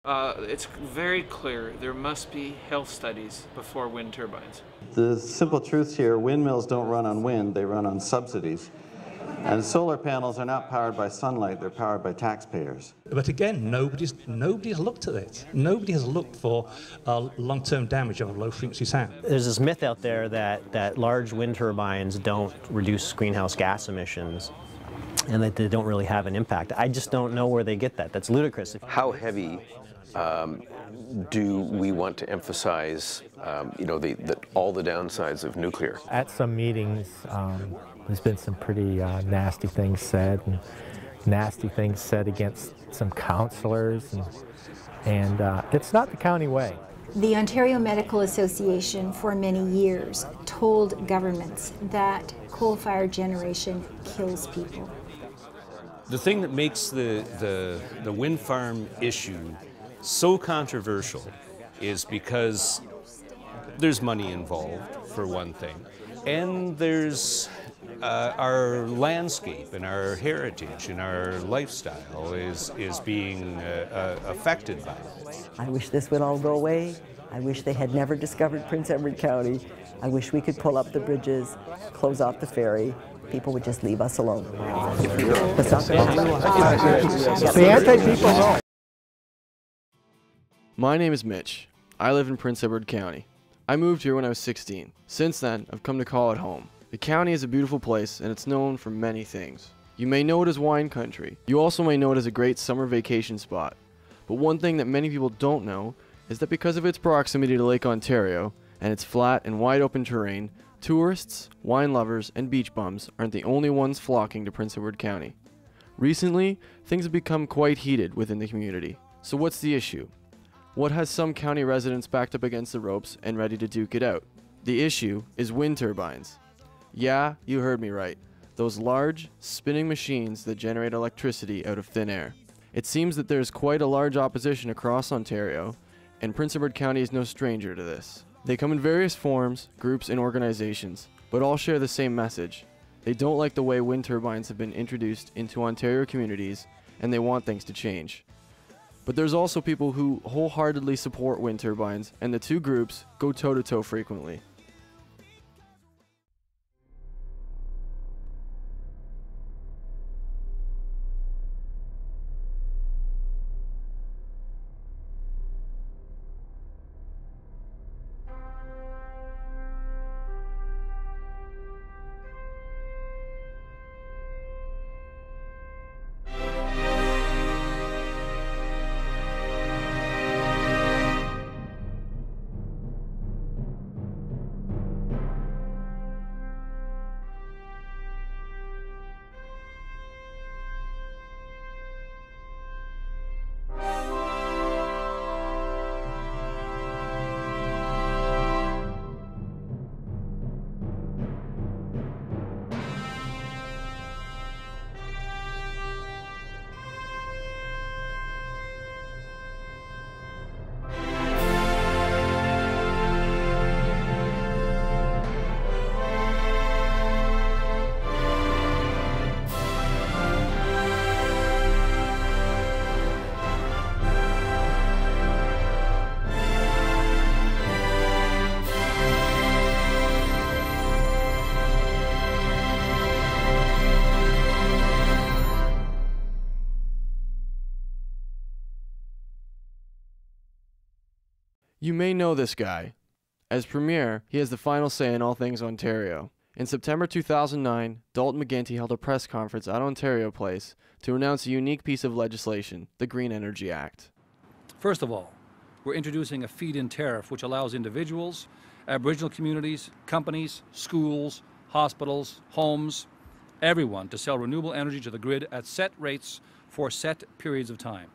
It's very clear there must be health studies before wind turbines. The simple truth here, windmills don't run on wind, they run on subsidies. And solar panels are not powered by sunlight, they're powered by taxpayers. But again, nobody has looked at it. Nobody has looked for long-term damage of a low-frequency sound. There's this myth out there that large wind turbines don't reduce greenhouse gas emissions and that they don't really have an impact. I just don't know where they get that. That's ludicrous. How heavy do we want to emphasize, all the downsides of nuclear? At some meetings, there's been some pretty nasty things said, and nasty things said against some councillors, and it's not the county way. The Ontario Medical Association for many years told governments that coal-fired generation kills people. The thing that makes the wind farm issue so controversial is because there's money involved, for one thing, and there's our landscape and our heritage and our lifestyle is being affected by it. I wish this would all go away. I wish they had never discovered Prince Edward County. I wish we could pull up the bridges, close off the ferry. People would just leave us alone. The anti-people know. My name is Mitch. I live in Prince Edward County. I moved here when I was 16. Since then, I've come to call it home. The county is a beautiful place, and it's known for many things. You may know it as wine country. You also may know it as a great summer vacation spot. But one thing that many people don't know is that because of its proximity to Lake Ontario and its flat and wide open terrain, tourists, wine lovers, and beach bums aren't the only ones flocking to Prince Edward County. Recently, things have become quite heated within the community. So what's the issue? What has some county residents backed up against the ropes and ready to duke it out? The issue is wind turbines. Yeah, you heard me right. Those large, spinning machines that generate electricity out of thin air. It seems that there's quite a large opposition across Ontario, and Prince Edward County is no stranger to this. They come in various forms, groups, and organizations, but all share the same message. They don't like the way wind turbines have been introduced into Ontario communities, and they want things to change. But there's also people who wholeheartedly support wind turbines, and the two groups go toe-to-toe frequently. You may know this guy. As Premier, he has the final say in all things Ontario. In September 2009, Dalton McGuinty held a press conference at Ontario Place to announce a unique piece of legislation, the Green Energy Act. First of all, we're introducing a feed-in tariff which allows individuals, Aboriginal communities, companies, schools, hospitals, homes, everyone to sell renewable energy to the grid at set rates for set periods of time.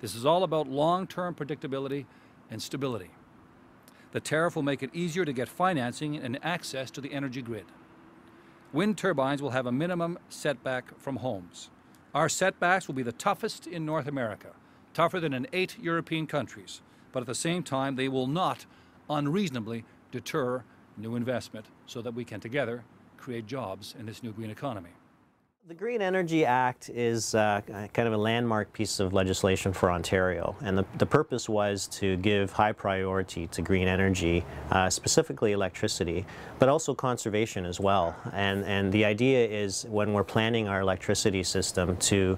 This is all about long-term predictability and stability. The tariff will make it easier to get financing and access to the energy grid. Wind turbines will have a minimum setback from homes. Our setbacks will be the toughest in North America, tougher than in 8 European countries, but at the same time they will not unreasonably deter new investment so that we can together create jobs in this new green economy. The Green Energy Act is kind of a landmark piece of legislation for Ontario, and the purpose was to give high priority to green energy, specifically electricity, but also conservation as well. And the idea is when we're planning our electricity system to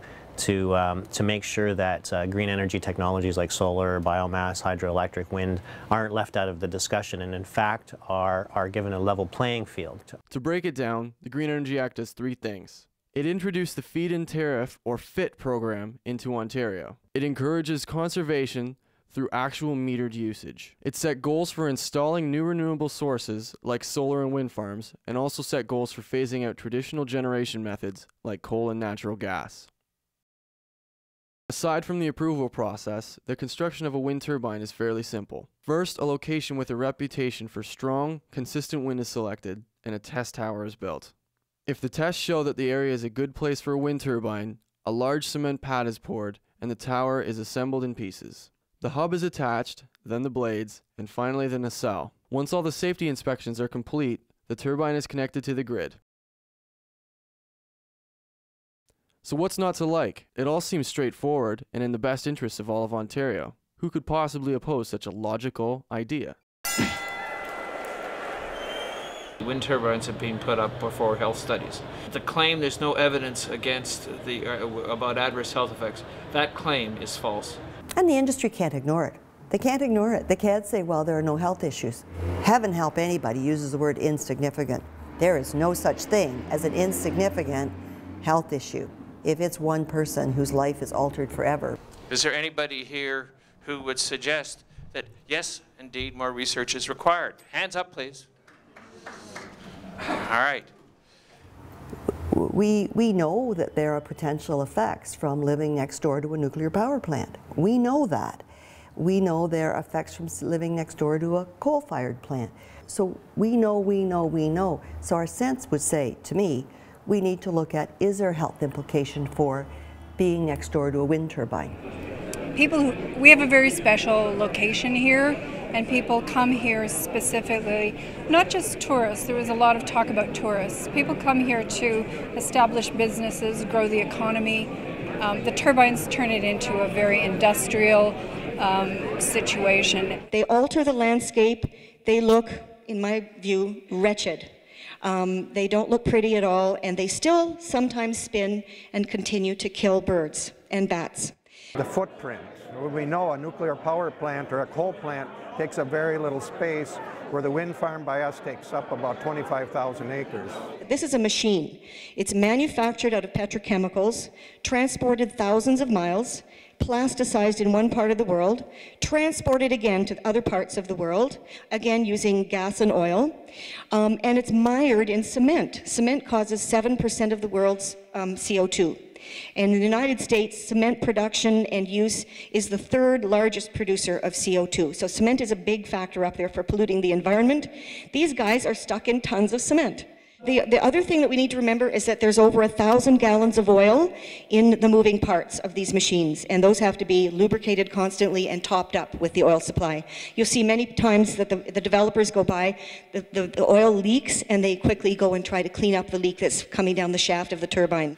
make sure that green energy technologies like solar, biomass, hydroelectric, wind aren't left out of the discussion and in fact are given a level playing field. To break it down, the Green Energy Act does three things. It introduced the Feed-in Tariff, or FIT program, into Ontario. It encourages conservation through actual metered usage. It set goals for installing new renewable sources like solar and wind farms, and also set goals for phasing out traditional generation methods like coal and natural gas. Aside from the approval process, the construction of a wind turbine is fairly simple. First, a location with a reputation for strong, consistent wind is selected, and a test tower is built. If the tests show that the area is a good place for a wind turbine, a large cement pad is poured and the tower is assembled in pieces. The hub is attached, then the blades, and finally the nacelle. Once all the safety inspections are complete, the turbine is connected to the grid. So what's not to like? It all seems straightforward and in the best interests of all of Ontario. Who could possibly oppose such a logical idea? Wind turbines have been put up before health studies. The claim there's no evidence against about adverse health effects, that claim is false. And the industry can't ignore it. They can't ignore it. They can't say, well, there are no health issues. Heaven help anybody uses the word insignificant. There is no such thing as an insignificant health issue if it's one person whose life is altered forever. Is there anybody here who would suggest that, yes, indeed, more research is required? Hands up, please. All right. We know that there are potential effects from living next door to a nuclear power plant. We know that. We know there are effects from living next door to a coal-fired plant. So we know. So our sense would say, to me, we need to look at, is there a health implication for being next door to a wind turbine? We have a very special location here, and people come here specifically, not just tourists. There was a lot of talk about tourists. People come here to establish businesses, grow the economy. The turbines turn it into a very industrial situation. They alter the landscape. They look, in my view, wretched. They don't look pretty at all, and they still sometimes spin and continue to kill birds and bats. The footprint. We know a nuclear power plant or a coal plant takes up very little space, where the wind farm by us takes up about 25,000 acres. This is a machine. It's manufactured out of petrochemicals, transported thousands of miles, plasticized in one part of the world, transported again to other parts of the world, again using gas and oil, and it's mired in cement. Cement causes 7% of the world's CO2. And in the United States, cement production and use is the third largest producer of CO2. So cement is a big factor up there for polluting the environment. These guys are stuck in tons of cement. The other thing that we need to remember is that there's over 1,000 gallons of oil in the moving parts of these machines, and those have to be lubricated constantly and topped up with the oil supply. You'll see many times that the developers go by, the oil leaks, and they quickly go and try to clean up the leak that's coming down the shaft of the turbine.